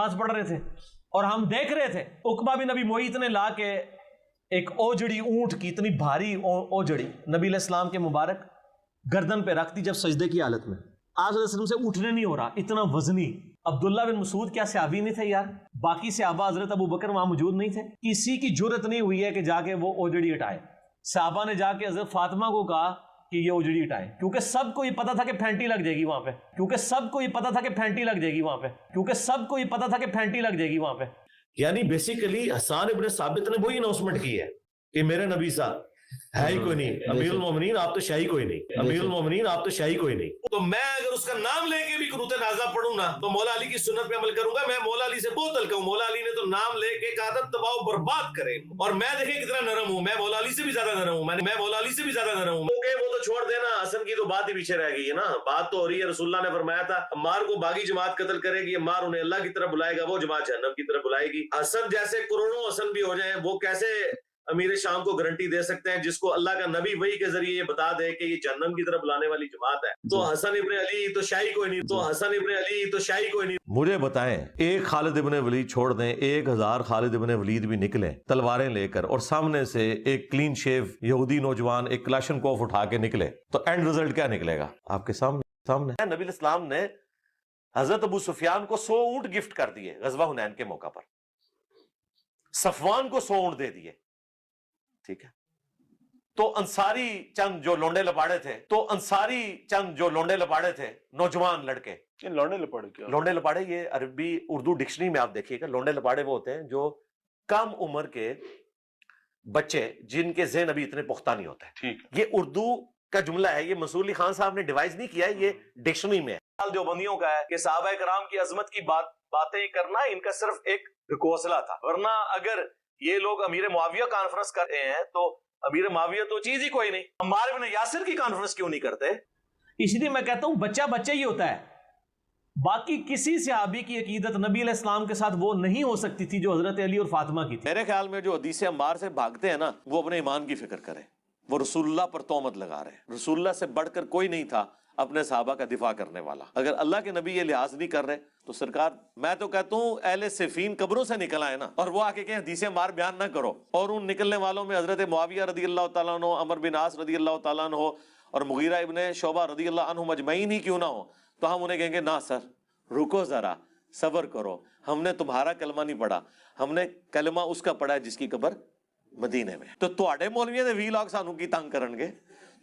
نماز پڑھ رہے تھے اور ہم دیکھ رہے تھے عقبہ بن ابی معیط نے لا کے ایک اوجڑی اونٹ کی اتنی بھاری اوجڑی نبی علیہ السلام کے مبارک گردن پہ رکھ دی جب سجدے کی حالت میں. آپ صلی اللہ علیہ وسلم سے اٹھنے نہیں ہو رہا, اتنا وزنی. عبداللہ بن مسعود کیا صحابی نہیں تھے یار؟ باقی صحابہ حضرت ابو بکر وہاں موجود نہیں تھے؟ کسی کی جرت نہیں ہوئی ہے کہ جا کے وہ اوجڑی ہٹائے. صحابہ نے جا کے حضرت فاطمہ کو کہا کہ یہ اوجڑی ہٹائے, کیونکہ سب کو یہ پتا تھا کہ پھینٹی لگ جائے گی وہاں پہ, کیونکہ سب کو یہ پتا تھا کہ پھینٹی لگ جائے گی وہاں پہ, کیونکہ سب کو یہ پتا تھا کہ پھینٹی لگ جائے گی وہاں پہ. یعنی بیسیکلی حسان ابن ثابت نے وہی اناؤنسمنٹ کی ہے کہ میرے نبی صاحب ہے ہی کوئی نہیں, امیر المومنین آپ تو شاہی کوئی نہیں, امیر المومنین آپ تو شاہی کوئی نہیں. تو میں اگر اس کا نام لے کے بھی قنوت نازلہ پڑھوں نا تو مولا علی کی سنت پہ عمل کروں گا. میں مولا علی سے بہت ہلکا ہوں. مولا علی نے تو نام لے کے کہا تھا تباہ و برباد کرے, اور میں دیکھیں کتنا نرم ہوں. میں مولا علی سے بھی زیادہ نرم ہوں. میں مولا علی سے بھی زیادہ نرم ہوں. وہ تو چھوڑ دینا, حسن کی تو بات ہی پیچھے رہ گئی ہے نا. بات تو ہو رہی ہے, رسول اللہ نے فرمایا تھا عمار کو باغی جماعت قتل کرے گی, عمار انہیں اللہ کی طرف بلائے گا, وہ جماعت جہنم کی طرف بلائے گی. حسن جیسے کروڑوں حسن بھی ہو جائیں, وہ کیسے امیر شام کو گارنٹی دے سکتے ہیں جس کو اللہ کا نبی وحی کے ذریعے یہ بتا دے کہ یہ جہنم کی طرف بلانے والی جماعت ہے. تو حسن ابن علی تو شاہی کوئی نہیں, تو حسن ابن علی تو شاہی کوئی نہیں. مجھے بتائیں, ایک خالد ابن ولید چھوڑ دیں, 1000 خالد ابن ولید بھی نکلیں تلواریں لے کر, اور سامنے سے ایک کلین شیو یہودی نوجوان ایک کلاشن کوف اٹھا کے نکلے, تو اینڈ رزلٹ کیا نکلے گا آپ کے سامنے. نبی علیہ السلام نے حضرت ابو سفیان کو 100 اونٹ گفٹ کر دیے غزوہ حنین کے موقع پر, صفوان کو 100 اونٹ دے دیے, ٹھیک ہے. تو انصاری چند جو لونڈے لپاڑے تھے نوجوان لڑکے, لونڈے لپاڑے یہ عربی اردو ڈکشنری میں آپ دیکھیے گا, لونڈے لپاڑے وہ ہوتے ہیں جو کم عمر کے بچے جن کے ذہن ابھی اتنے پختہ نہیں ہوتے. یہ اردو کا جملہ ہے, یہ منصور علی خان صاحب نے ڈیوائز نہیں کیا ہے, یہ ڈکشنری میں ہے. جو بندیوں کا ہے کہ صحابہ کرام کی عظمت کی باتیں کرنا ان کا صرف ایک حوصلہ تھا, ورنہ اگر یہ لوگ امیر معاویہ کانفرنس کر رہے ہیں تو امیر معاویہ تو چیز ہی کوئی نہیں. عمار بن یاسر کی کانفرنس کیوں نہیں کرتے؟ اس لیے میں کہتا ہوں بچہ بچہ ہی ہوتا ہے. باقی کسی صحابی کی عقیدت نبی علیہ السلام کے ساتھ وہ نہیں ہو سکتی تھی جو حضرت علی اور فاطمہ کی تھی. میرے خیال میں جو حدیث عمار سے بھاگتے ہیں نا, وہ اپنے ایمان کی فکر کریں. وہ رسول اللہ پر تہمت لگا رہے ہیں. رسول اللہ سے بڑھ کر کوئی نہیں تھا اپنے صحابہ کا دفاع کرنے والا. اگر اللہ کے نبی یہ لحاظ نہیں کر رہے تو سرکار, میں تو کہتا ہوں اہل صفین قبروں سے نکل آئے نا, اور وہ آ کے کہیں حدیث عمار بیان نہ کرو. اور ان نکلنے والوں میں حضرت معاویہ رضی اللہ تعالیٰ عنہ, عمر بن عاص رضی اللہ تعالیٰ عنہ اور مغیرہ ابن شعبہ رضی اللہ عنہ مجمعین ہی کیوں نہ ہو, تو ہم انہیں کہیں گے نہ سر رکو ذرا, صبر کرو, ہم نے تمہارا کلمہ نہیں پڑھا, ہم نے کلمہ اس کا پڑھا ہے جس کی قبر مدینے میں. تو تواڈے مولویاں دے وی لاگ سانوں کی تنگ کرن گے,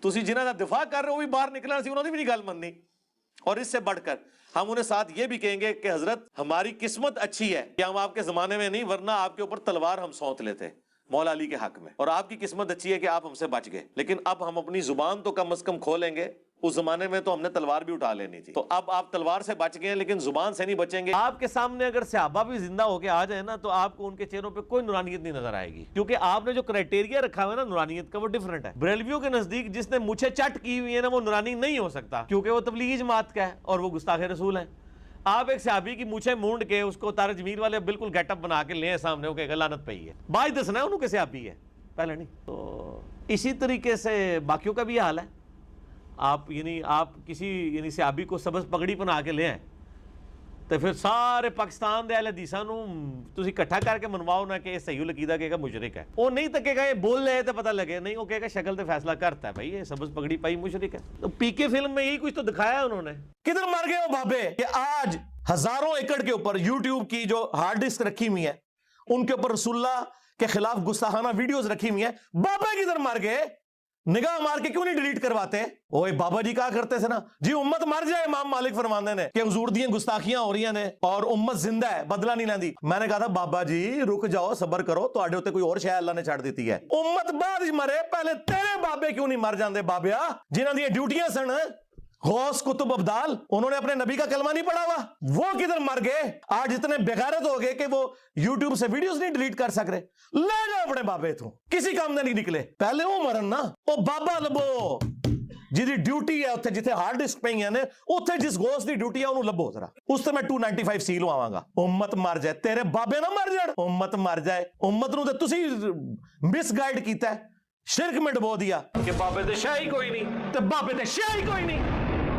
تسی جنہاں دا دفاع کر رہے ہو بھی باہر نکلنا سی, انہوں نے بھی نہیں گل مننی. اور اس سے بڑھ کر ہم انہیں ساتھ یہ بھی کہیں گے کہ حضرت ہماری قسمت اچھی ہے کہ ہم آپ کے زمانے میں نہیں, ورنہ آپ کے اوپر تلوار ہم سونت لیتے مولا علی کے حق میں, اور آپ کی قسمت اچھی ہے کہ آپ ہم سے بچ گئے. لیکن اب ہم اپنی زبان تو کم از کم کھولیں گے, اس زمانے میں تو ہم نے تلوار بھی اٹھا لینی تھی. تو اب آپ تلوار سے بچ گئے لیکن زبان سے نہیں بچیں گے. آپ کے سامنے اگر صحابہ بھی زندہ ہو کے آ جائیں نا, تو آپ کو ان کے چہروں پہ کوئی نورانیت نہیں نظر آئے گی, کیونکہ آپ نے جو کرائٹیریا رکھا ہوا ہے نا نورانیت کا, وہ ڈیفرنٹ ہے. بریلویوں کے نزدیک جس نے مجھے چٹ کی ہوئی ہے نا, وہ نورانی نہیں ہو سکتا, کیونکہ وہ تبلیغی جماعت کا ہے اور وہ گستاخ رسول ہیں. آپ ایک صحابی کی مونچھیں مونڈ کے اس کو تارج میر والے بالکل گیٹ اپ بنا کے لیں سامنے, وہ کہے گا لعنت پئی ہے. باج دسنا ہے انہوں کے صحابی ہے, پہلے نہیں. تو اسی طریقے سے باقیوں کا بھی حال ہے. آپ کسی صحابی کو سبز پگڑی بنا کے لے آئیں تو پھر سارے پاکستان دے اہل حدیثاں نوں تسی اکٹھا کر کے منواؤ نا کہ یہ صحیح العقیدہ کہے گا مشرک ہے. وہ نہیں تکے گا یہ بول لے تو پتہ لگے, نہیں وہ کہے گا شکل تے فیصلہ کرتا ہے بھائی یہ سبز پگڑی پائی مشرک ہے. تو پی کے فلم میں یہی کچھ تو دکھایا انہوں نے. کدھر مر گئے ہو بابے کہ آج ہزاروں ایکڑ کے اوپر یوٹیوب کی جو ہارڈ ڈسک رکھی ہوئی ہے ان کے اوپر رسول اللہ کے خلاف گستاخانہ ویڈیوز رکھی ہوئی ہیں. بابا کدھر مر گئے, نگاہ مار کے کیوں نہیں ڈیلیٹ کرواتے؟ اوے بابا جی کہا کرتے تھے نا جی امت مر جائے, امام مالک فرماندے نے کہ حضور دیاں گستاخیاں ہو رہی ہیں اور امت زندہ ہے, بدلہ نہیں لیندی. میں نے کہا تھا بابا جی رک جاؤ, صبر کرو, تواڈے اوتے کوئی اور شے اللہ نے چھڑ دیتی ہے. امت بعد مرے, پہلے تیرے بابے کیوں نہیں مر جاندے بابیا جنہاں دی ڈیوٹیاں سن, غوث کتب ابدال, انہوں نے اپنے نبی کا کلمہ نہیں پڑھا ہوا, وہ کدھر مر گئے؟ آج اتنے بغیرت ہو گئے کہ وہ یوٹیوب سے ویڈیوز نہیں ڈیلیٹ کر سک رہے. لے جاؤ اپنے بابے تو, کسی کام دے نہیں نکلے. پہلے وہ مرن نا, وہ بابا لبو جی ڈیوٹی ہے اتنے جتنے ہارڈ ڈسک پہ ہیں اتنے جس غوث دی ڈیوٹی ہے انہوں لبو ذرا, اس سے میں 295 سیل آواں گا. امت مر جائے, تیرے بابے نہ مر جائے, امت مر جائے. امت نو تے تسی مس گائیڈ کیتا ہے, شرک میں ڈبو دیا کہ بابے تے شاہی کوئی نہیں, تے بابے تے شاہی کوئی نہیں.